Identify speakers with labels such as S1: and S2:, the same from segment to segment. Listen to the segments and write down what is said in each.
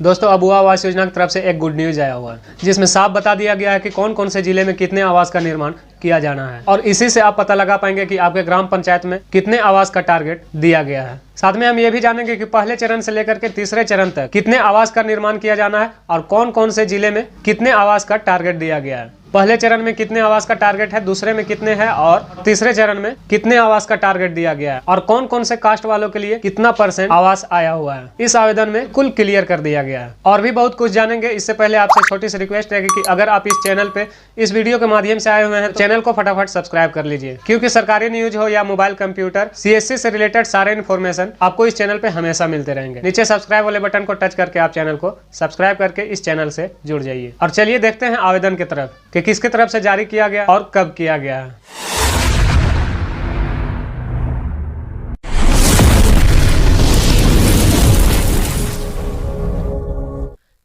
S1: दोस्तों अबुआ आवास योजना की तरफ से एक गुड न्यूज आया हुआ है, जिसमें साफ बता दिया गया है कि कौन कौन से जिले में कितने आवास का निर्माण किया जाना है और इसी से आप पता लगा पाएंगे कि आपके ग्राम पंचायत में कितने आवास का टारगेट दिया गया है। साथ में हम ये भी जानेंगे कि पहले चरण से लेकर के तीसरे चरण तक कितने आवास का निर्माण किया जाना है और कौन कौन से जिले में कितने आवास का टारगेट दिया गया है। पहले चरण में कितने आवास का टारगेट है, दूसरे में कितने हैं और तीसरे चरण में कितने आवास का टारगेट दिया गया है और कौन कौन से कास्ट वालों के लिए कितना % आवास आया हुआ है। इस आवेदन में कुल क्लियर कर दिया गया है और भी बहुत कुछ जानेंगे। इससे पहले आपसे छोटी सी रिक्वेस्ट है कि अगर आप इस चैनल पे इस वीडियो के माध्यम से आए हुए हैं तो चैनल को फटाफट सब्सक्राइब कर लीजिए, क्योंकि सरकारी न्यूज हो या मोबाइल कंप्यूटर CSC से रिलेटेड सारे इन्फॉर्मेशन आपको इस चैनल पे हमेशा मिलते रहेंगे। नीचे सब्सक्राइब वाले बटन को टच करके आप चैनल को सब्सक्राइब करके इस चैनल से जुड़ जाइए। और चलिए देखते हैं आवेदन की तरफ कि किसकी तरफ से जारी किया गया और कब किया गया है।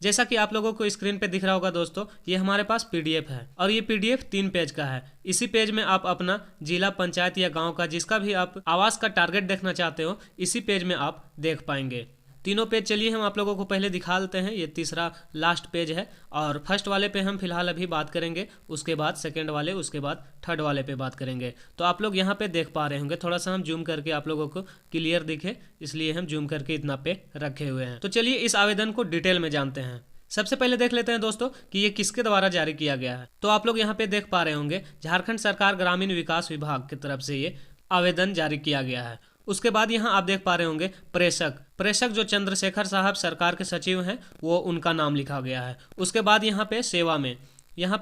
S1: जैसा कि आप लोगों को स्क्रीन पे दिख रहा होगा दोस्तों, ये हमारे पास PDF है और ये PDF 3 पेज का है। इसी पेज में आप अपना जिला, पंचायत या गांव का जिसका भी आप आवास का टारगेट देखना चाहते हो, इसी पेज में आप देख पाएंगे। तीनों पेज चलिए हम आप लोगों को पहले दिखा देते हैं। ये तीसरा लास्ट पेज है और फर्स्ट वाले पे हम फिलहाल अभी बात करेंगे, उसके बाद सेकंड वाले, उसके बाद थर्ड वाले पे बात करेंगे। तो आप लोग यहाँ पे देख पा रहे होंगे, थोड़ा सा हम जूम करके आप लोगों को क्लियर दिखे इसलिए हम जूम करके इतना पे रखे हुए हैं। तो चलिए इस आवेदन को डिटेल में जानते हैं। सबसे पहले देख लेते हैं दोस्तों कि ये किसके द्वारा जारी किया गया है। तो आप लोग यहाँ पे देख पा रहे होंगे झारखंड सरकार ग्रामीण विकास विभाग की तरफ से ये आवेदन जारी किया गया है। उसके बाद यहाँ आप देख पा रहे होंगे प्रेषक जो चंद्रशेखर साहब सरकार के सचिव हैं, वो उनका नाम लिखा गया है। उसके बाद यहाँ पे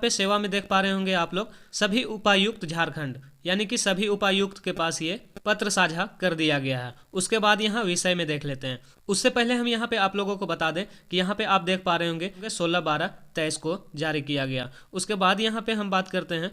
S1: सेवा में देख पा रहे होंगे आप लोग सभी उपायुक्त झारखंड, यानी कि सभी उपायुक्त के पास ये पत्र साझा कर दिया गया है। उसके बाद यहाँ विषय में देख लेते हैं। उससे पहले हम यहाँ पे आप लोगों को बता दें कि यहाँ पे आप देख पा रहे होंगे 16/12/23 को जारी किया गया। उसके बाद यहाँ पे हम बात करते हैं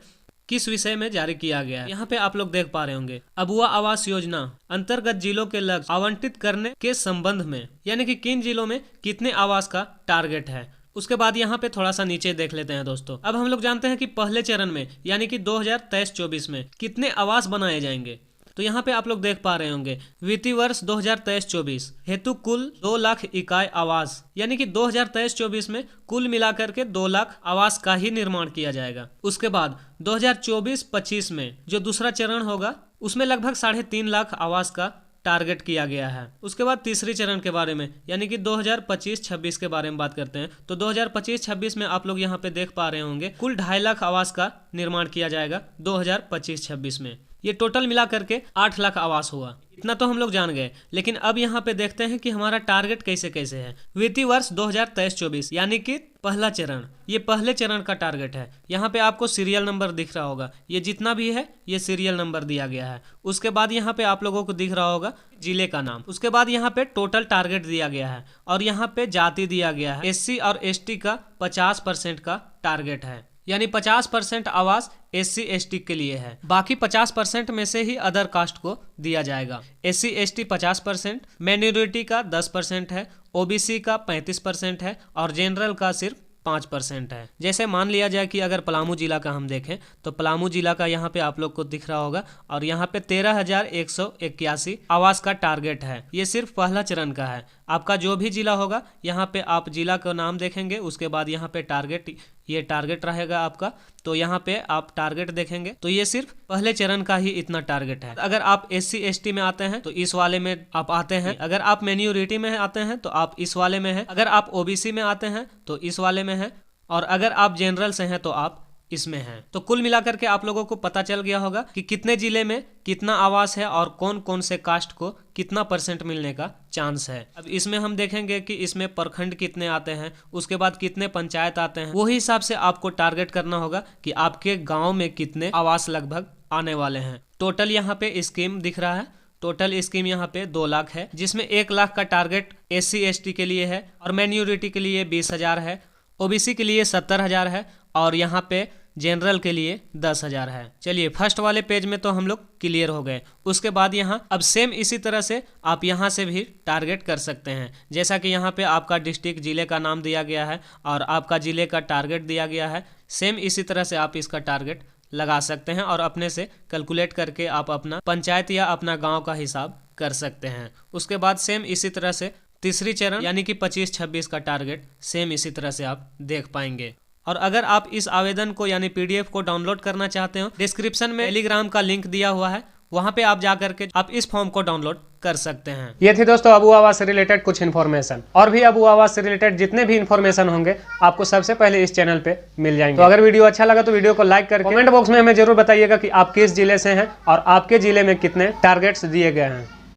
S1: किस विषय में जारी किया गया है। यहाँ पे आप लोग देख पा रहे होंगे अबुआ आवास योजना अंतर्गत जिलों के लक्ष्य आवंटित करने के संबंध में, यानी कि किन जिलों में कितने आवास का टारगेट है। उसके बाद यहाँ पे थोड़ा सा नीचे देख लेते हैं दोस्तों। अब हम लोग जानते हैं कि पहले चरण में यानी कि 2023-24 में कितने आवास बनाए जाएंगे। तो यहाँ पे आप लोग देख पा रहे होंगे वित्तीय वर्ष 2023-24 हेतु कुल 2 लाख इकाई आवास, यानी कि 2023-24 में कुल मिलाकर के 2 लाख आवास का ही निर्माण किया जाएगा। उसके बाद 2024-25 में जो दूसरा चरण होगा उसमें लगभग 3.5 लाख आवास का टारगेट किया गया है। उसके बाद तीसरी चरण के बारे में यानी कि 2025-26 के बारे में बात करते हैं। तो 2025-26 में आप लोग यहाँ पे देख पा रहे होंगे कुल 2.5 लाख आवास का निर्माण किया जाएगा 2025-26 में। ये टोटल मिला करके 8 लाख आवास हुआ। इतना तो हम लोग जान गए, लेकिन अब यहाँ पे देखते हैं कि हमारा टारगेट कैसे कैसे है। वित्तीय वर्ष 2023-24 यानी कि पहला चरण, ये पहले चरण का टारगेट है। यहाँ पे आपको सीरियल नंबर दिख रहा होगा, ये जितना भी है ये सीरियल नंबर दिया गया है। उसके बाद यहाँ पे आप लोगों को दिख रहा होगा जिले का नाम। उसके बाद यहाँ पे टोटल टारगेट दिया गया है और यहाँ पे जाति दिया गया है। SC और ST का 50% का टारगेट है, यानी 50% आवास SC ST के लिए है। बाकी 50% में से ही अदर कास्ट को दिया जाएगा। SC ST 50%, माइनॉरिटी का 10% है, OBC का 35% है और जनरल का सिर्फ 5% है। जैसे मान लिया जाए कि अगर पलामू जिला का हम देखें तो पलामू जिला का यहाँ पे आप लोग को दिख रहा होगा और यहाँ पे 13,181 आवास का टारगेट है। ये सिर्फ पहला चरण का है। आपका जो भी जिला होगा यहाँ पे आप जिला का नाम देखेंगे, उसके बाद यहाँ पे टारगेट, ये टारगेट रहेगा आपका। तो यहाँ पे आप टारगेट देखेंगे तो ये सिर्फ पहले चरण का ही इतना टारगेट है। अगर आप SC ST में आते हैं तो इस वाले में आप आते हैं, अगर आप माइनॉरिटी में आते हैं तो आप इस वाले में है, अगर आप OBC में आते हैं तो इस वाले में है और अगर आप जनरल से हैं तो आप इसमें है। तो कुल मिलाकर के आप लोगों को पता चल गया होगा कि कितने जिले में कितना आवास है और कौन कौन से कास्ट को कितना % मिलने का चांस है। अब इसमें हम देखेंगे कि इसमें प्रखंड कितने आते हैं, उसके बाद कितने पंचायत आते हैं। वही हिसाब से आपको टारगेट करना होगा कि आपके गांव में कितने आवास लगभग आने वाले हैं। टोटल यहाँ पे स्कीम दिख रहा है, टोटल स्कीम यहाँ पे 2 लाख है, जिसमें 1 लाख का टारगेट SC ST के लिए है और माइनॉरिटी के लिए 20,000 है, OBC के लिए 70,000 है और यहाँ पे जनरल के लिए 10,000 है। चलिए फर्स्ट वाले पेज में तो हम लोग क्लियर हो गए। उसके बाद यहाँ अब सेम इसी तरह से आप यहाँ से भी टारगेट कर सकते हैं। जैसा कि यहाँ पे आपका डिस्ट्रिक्ट जिले का नाम दिया गया है और आपका जिले का टारगेट दिया गया है, सेम इसी तरह से आप इसका टारगेट लगा सकते हैं और अपने से कैलकुलेट करके आप अपना पंचायत या अपना गांव का हिसाब कर सकते हैं। उसके बाद सेम इसी तरह से तीसरी चरण यानी कि 25-26 का टारगेट सेम इसी तरह से आप देख पाएंगे। और अगर आप इस आवेदन को यानी पीडीएफ को डाउनलोड करना चाहते हो, डिस्क्रिप्शन में टेलीग्राम का लिंक दिया हुआ है, वहां पे आप जाकर के आप इस फॉर्म को डाउनलोड कर सकते हैं। ये थी दोस्तों अबू आवाज से रिलेटेड कुछ इन्फॉर्मेशन। और भी अबू आवाज से रिलेटेड जितने भी इन्फॉर्मेशन होंगे आपको सबसे पहले इस चैनल पे मिल जाएंगे। तो अगर वीडियो अच्छा लगा तो वीडियो को लाइक करके कमेंट बॉक्स में हमें जरूर बताइएगा कि आप किस जिले से हैं और आपके जिले में कितने टारगेट्स दिए गए हैं।